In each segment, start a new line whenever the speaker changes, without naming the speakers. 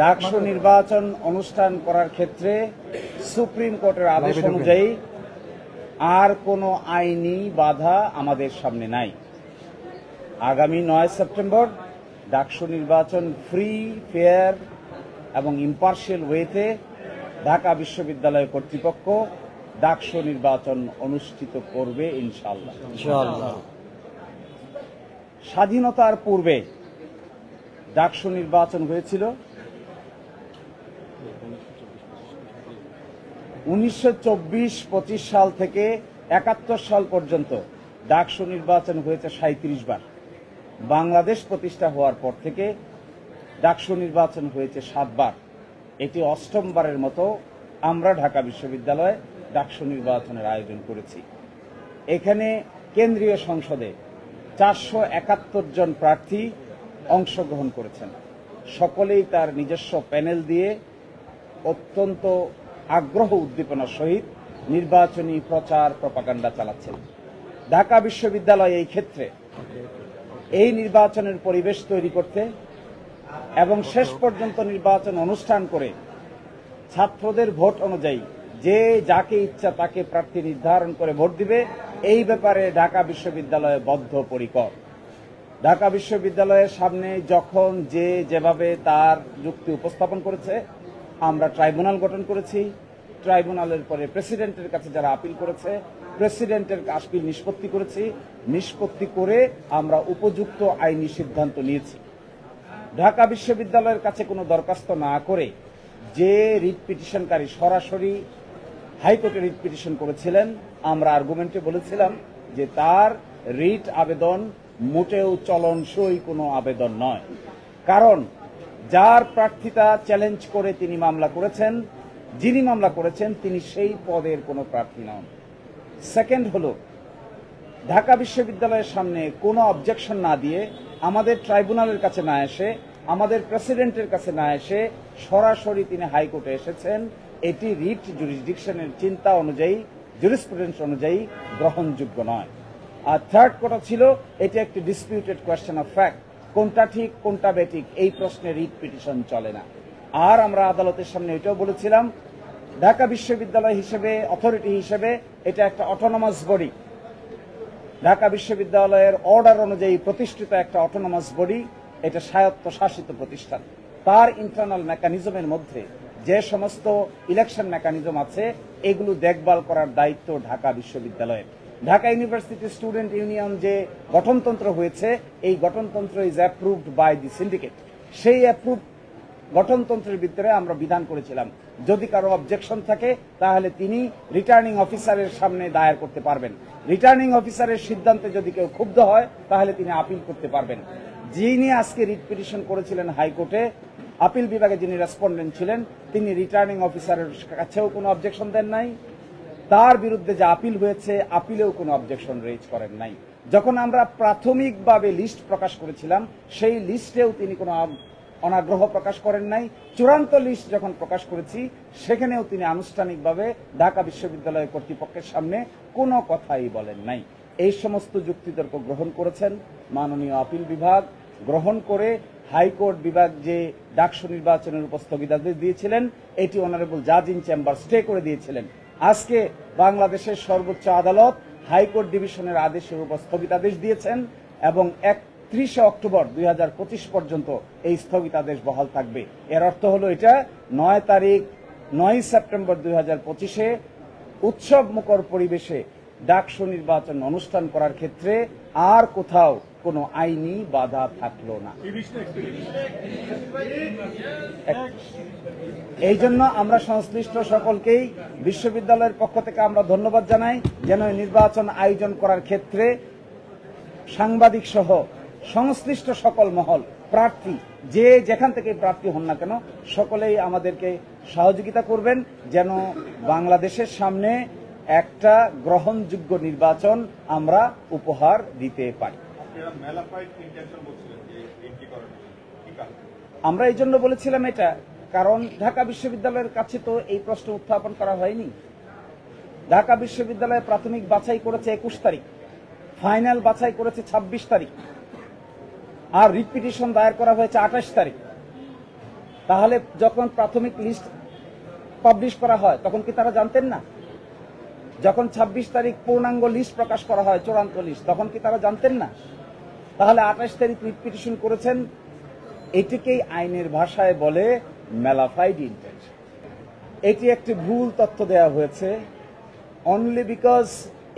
ডাকসু নির্বাচন অনুষ্ঠান করার ক্ষেত্রে সুপ্রিম কোর্টের আদেশ অনুযায়ী আর কোনো আইনি বাধা আমাদের সামনে নাই। আগামী 9 সেপ্টেম্বর ডাকসু নির্বাচন ফ্রি, ফেয়ার এবং ইম্পার্শিয়াল ওয়েতে ঢাকা বিশ্ববিদ্যালয় কর্তৃপক্ষ ডাকসু নির্বাচন অনুষ্ঠিত করবে ইনশাআল্লাহ। স্বাধীনতার পূর্বে ডাকসু নির্বাচন হয়েছিল 1924-25 সাল থেকে 71 সাল পর্যন্ত ডাকসু নির্বাচন হয়েছে 37 বার। বাংলাদেশ প্রতিষ্ঠা হওয়ার পর থেকে ডাকসু নির্বাচন হয়েছে 7 বার। এটি 8ম বারের মতো আমরা ঢাকা বিশ্ববিদ্যালয়ে ডাকসু নির্বাচনের আয়োজন করেছি। এখানে কেন্দ্রীয় সংসদে 471 জন প্রার্থী অংশগ্রহণ করেছেন। সকলেই তার নিজস্ব প্যানেল দিয়ে অত্যন্ত আগ্রহ উদ্দীপনার সহিত নির্বাচনী প্রচার প্রপাগান্ডা চালাচ্ছেন। ঢাকা বিশ্ববিদ্যালয় এই ক্ষেত্রে এই নির্বাচনের পরিবেশ তৈরি করতে এবং শেষ পর্যন্ত নির্বাচন অনুষ্ঠান করে ছাত্রদের ভোট অনুযায়ী যে যাকে ইচ্ছা তাকে প্রার্থী নির্ধারণ করে ভোট দিবে, এই ব্যাপারে ঢাকা বিশ্ববিদ্যালয় বদ্ধপরিকর। ঢাকা বিশ্ববিদ্যালয়ের সামনে যখন যে যেভাবে তার যুক্তি উপস্থাপন করেছে, আমরা ট্রাইব্যুনাল গঠন করেছি। ট্রাইব্যুনালের পরে প্রেসিডেন্টের কাছে যারা আপিল করেছে, প্রেসিডেন্টের আপিল নিষ্পত্তি করেছি। নিষ্পত্তি করে আমরা উপযুক্ত আইনি সিদ্ধান্ত নিয়েছি। ঢাকা বিশ্ববিদ্যালয়ের কাছে কোনো দরখাস্ত না করে যে রিট পিটিশনকারী সরাসরি হাইকোর্টে রিট পিটিশন করেছিলেন, আমরা আর্গুমেন্টে বলেছিলাম যে তার রিট আবেদন মোটেও চলনসই কোনো আবেদন নয়। কারণ যার প্রার্থিতা চ্যালেঞ্জ করে তিনি মামলা করেছেন, যিনি মামলা করেছেন তিনি সেই পদের কোনো প্রার্থী নন। সেকেন্ড হলো, ঢাকা বিশ্ববিদ্যালয়ের সামনে কোনো অবজেকশন না দিয়ে, আমাদের ট্রাইব্যুনালের কাছে না এসে, আমাদের প্রেসিডেন্টের কাছে না এসে সরাসরি তিনি হাইকোর্টে এসেছেন। এটি রিট জুরিসডিকশনের চিন্তা অনুযায়ী, জুরিসপ্রুডেন্স অনুযায়ী গ্রহণযোগ্য নয়। আর থার্ড কথা ছিল, এটি একটি ডিসপিউটেড কোয়েশ্চেন অফ ফ্যাক্ট। কোনটা ঠিক কোনটা বেঠিক এই প্রশ্নে রিট পিটিশন চলে না। আর আমরা আদালতের সামনে এটাও বলেছিলাম, ঢাকা বিশ্ববিদ্যালয় হিসেবে, অথরিটি হিসেবে এটা একটা অটোনমাস বডি। ঢাকা বিশ্ববিদ্যালয়ের অর্ডার অনুযায়ী প্রতিষ্ঠিত একটা অটোনমাস বডি, এটা স্বায়ত্তশাসিত প্রতিষ্ঠান। তার ইন্টারনাল মেকানিজমের মধ্যে যে সমস্ত ইলেকশন মেকানিজম আছে, এগুলো দেখভাল করার দায়িত্ব ঢাকা বিশ্ববিদ্যালয়ের। ঢাকা ইউনিভার্সিটি স্টুডেন্ট ইউনিয়ন যে গঠনতন্ত্র হয়েছে, এই গঠনতন্ত্র is approved by the syndicate. সেই অ্যাপ্রুভ গঠনতন্ত্রের ভিতরে আমরা বিধান করেছিলাম, যদি কারো অবজেকশন থাকে তাহলে তিনি রিটার্নিং অফিসারের সামনে দায়ের করতে পারবেন। রিটার্নিং অফিসারের সিদ্ধান্তে যদি কেউ ক্ষুব্ধ হয় তাহলে তিনি আপিল করতে পারবেন। যিনি আজকে রিট পিটিশন করেছিলেন হাইকোর্টে, আপিল বিভাগে যিনি রেসপন্ডেন্ট ছিলেন, তিনি রিটার্নিং অফিসারের কাছেও কোনো অবজেকশন দেন নাই। তার বিরুদ্ধে যে আপিল হয়েছে, আপিলেও কোনো অবজেকশন রেজ করেন নাই। যখন আমরা প্রাথমিকভাবে লিস্ট প্রকাশ করেছিলাম, সেই লিস্টেও তিনি কোনো অনাগ্রহ প্রকাশ করেন নাই। চূড়ান্ত লিস্ট যখন প্রকাশ করেছি, সেখানেও তিনি আনুষ্ঠানিকভাবে ঢাকা বিশ্ববিদ্যালয় কর্তৃপক্ষের সামনে কোনো কথাই বলেন নাই। এই সমস্ত যুক্তিতর্ক গ্রহণ করেছেন মাননীয় আপিল বিভাগ। গ্রহণ করে হাইকোর্ট বিভাগ যে ডাকসু নির্বাচনের উপর স্থগিতাদেশ দিয়েছিলেন, এটি অনারেবল জাজ ইন চেম্বার স্টে করে দিয়েছিলেন। আজকে বাংলাদেশের সর্বোচ্চ আদালত হাইকোর্ট ডিভিশনের আদেশের উপর স্থগিতাদেশ দিয়েছেন এবং 31 অক্টোবর 2025 পর্যন্ত এই স্থগিতাদেশ বহাল থাকবে। এর অর্থ হলো এটা 9 সেপ্টেম্বর 2025 উৎসব মুখর পরিবেশে ডাকসু নির্বাচন অনুষ্ঠান করার ক্ষেত্রে আর কোথাও কোনো আইনি বাধা থাকলো না। এই জন্য আমরা সংশ্লিষ্ট সকলকেই বিশ্ববিদ্যালয়ের পক্ষ থেকে আমরা ধন্যবাদ জানাই, যেন নির্বাচন আয়োজন করার ক্ষেত্রে সাংবাদিক সহ সংশ্লিষ্ট সকল মহল, প্রার্থী যে যেখান থেকে প্রার্থী হন না কেন, সকলেই আমাদেরকে সহযোগিতা করবেন, যেন বাংলাদেশের সামনে একটা গ্রহণযোগ্য নির্বাচন আমরা উপহার দিতে পারি। আমরা এই জন্য বলেছিলাম এটা, কারণ ঢাকা বিশ্ববিদ্যালয়ের কাছে তো এই প্রশ্ন উত্থাপন করা হয়নি। ঢাকা বিশ্ববিদ্যালয়ে প্রাথমিক বাছাই করেছে 21 তারিখ, ফাইনাল বাছাই করেছে 26 তারিখ, আর রিট পিটিশন দায়ের করা হয়েছে 28 তারিখ। তাহলে যখন প্রাথমিক লিস্ট পাবলিশ করা হয় তখন কি তারা জানতেন না? যখন ২৬ তারিখ পূর্ণাঙ্গ লিস্ট প্রকাশ করা হয়, চূড়ান্ত লিস্ট, তখন কি তারা জানতেন না? তাহলে ২৮ তারিখ রিট পিটিশন করেছেন, এটিকেই আইনের ভাষায় বলে ম্যালাফাইড ইন্টেন্ট। এটি একটি ভুল তথ্য দেওয়া হয়েছে অনলি বিকজ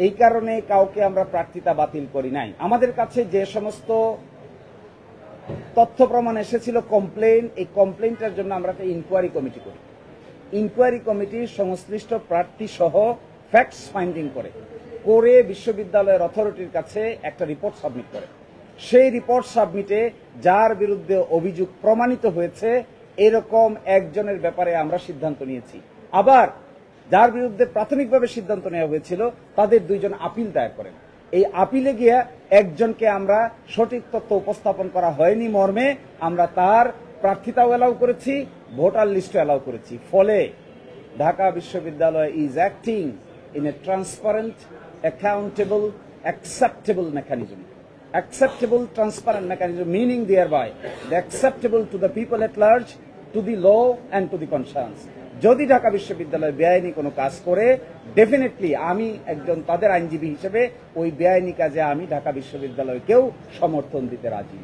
এই কারণে কাউকে আমরা প্রার্থিতা বাতিল করি নাই। আমাদের কাছে যে সমস্ত তথ্য প্রমাণ এসেছিল কমপ্লেন, এই কমপ্লেনটার জন্য আমরা একটা ইনকোয়ারি কমিটি করি। ইনকোয়ারি কমিটি সংশ্লিষ্ট প্রার্থী সহ ফ্যাক্টস ফাইন্ডিং করে বিশ্ববিদ্যালয়ের অথরিটির কাছে একটা রিপোর্ট সাবমিট করে। সেই রিপোর্ট সাবমিটে যার বিরুদ্ধে অভিযোগ প্রমাণিত হয়েছে এরকম একজনের ব্যাপারে আমরা সিদ্ধান্ত নিয়েছি। আবার যার বিরুদ্ধে প্রাথমিকভাবে সিদ্ধান্ত নেওয়া হয়েছিল তাদের 2 জন আপিল দায়ের করেন। এই আপিলে গিয়ে একজনকে আমরা সঠিক তথ্য উপস্থাপন করা হয়নি মর্মে আমরা তার প্রার্থিতাও এলাও করেছি, ভোটার লিস্টও এলাও করেছি। ফলে ঢাকা বিশ্ববিদ্যালয় is acting in a transparent, accountable, acceptable mechanism. Acceptable, transparent mechanism, meaning thereby the acceptable to the people at large, to the law and to the conscience. যদি ঢাকা বিশ্ববিদ্যালয় বেআইনি কোনো কাজ করে, ডেফিনেটলি আমি একজন তাদের আইনজীবী হিসেবে ওই বেআইনি কাজে আমি ঢাকা বিশ্ববিদ্যালয়কেও সমর্থন দিতে রাজি।